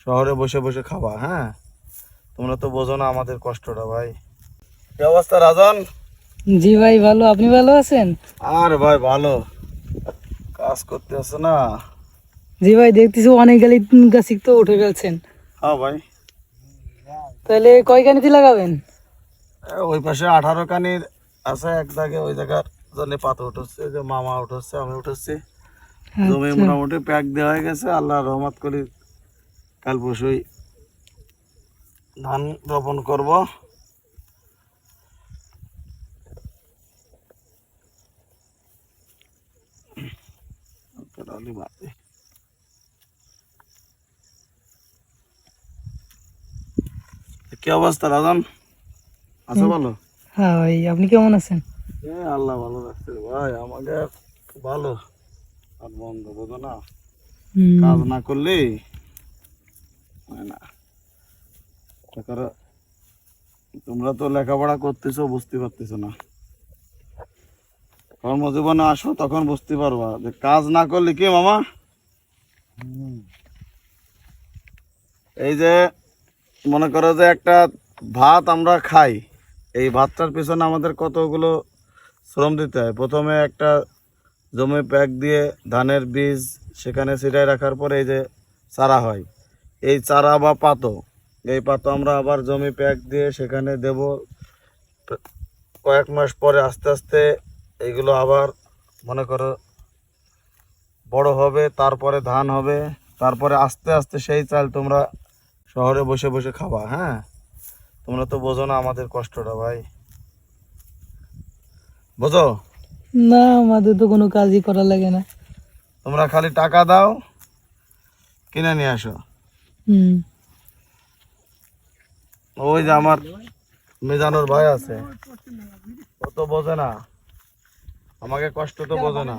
শহরে বসে বসে খাবা। হ্যাঁ, তোমরা তো বোঝো না আমাদের কষ্টটা ভাই। কি অবস্থা রাজন? জি ভাই ভালো, আপনি ভালো আছেন? আর ভাই ভালো, কাজ করতে আছে না। জি ভাই, দেখতেছি অনেক গাছ তো উঠে ফেলছেন। হ্যাঁ ভাই, তাহলে কয় গানিতে লাগাবেন? ওই পাশে 18 কানির আছে এক দাগে, ওই জায়গার জন্য পাতা উঠছে, যে মামা উঠছে, আমি উঠছি। জমি আচ্ছা। মোটামুটি প্যাক দেওয়া হয়ে গেছে, আল্লাহ রহমত করি কাল পরশুই ধান রোপণ করব। কি অবস্থা রাজন? আছো ভালো? হ্যাঁ ভাই, আপনি কেমন আছেন? আল্লাহ ভালো রাখছে ভাই, আমাকে ভালো। আর বন্ধ বোঝো না, হুম। কাজ না করলে হয় না। তারপরে তোমরা তো লেখাপড়া করতেছো, বুঝতে পারতেছো না। কর্মজীবনে আসো, তখন বুঝতে পারবা যে কাজ না করলে কি মামা। এই যে মনে করো যে একটা ভাত আমরা খাই, এই ভাতটার পিছনে আমাদের কতগুলো শ্রম দিতে হয়। প্রথমে একটা জমি প্যাক দিয়ে ধানের বীজ সেখানে ছিটাই রাখার পরে এই যে চারা হয়, এই চারা বা পাতো, এই পাতো আমরা আবার জমি প্যাক দিয়ে সেখানে দেব। কয়েক মাস পরে আস্তে আস্তে এইগুলো আবার মনে করো বড় হবে, তারপরে ধান হবে, তারপরে আস্তে আস্তে সেই চাল তোমরা শহরে বসে বসে খাবা। হ্যাঁ, তোমরা তো বোঝো না আমাদের কষ্টটা ভাই, বোঝো? না, আমাদের তো কোনো কাজই করা লাগে না। তোমরা খালি টাকা দাও, কিনে নিয়ে আসো। হুম। ওই যে আমার মিজানুর ভাই আছে, ও তো বোঝে না, আমাকে কষ্ট তো বোঝে না।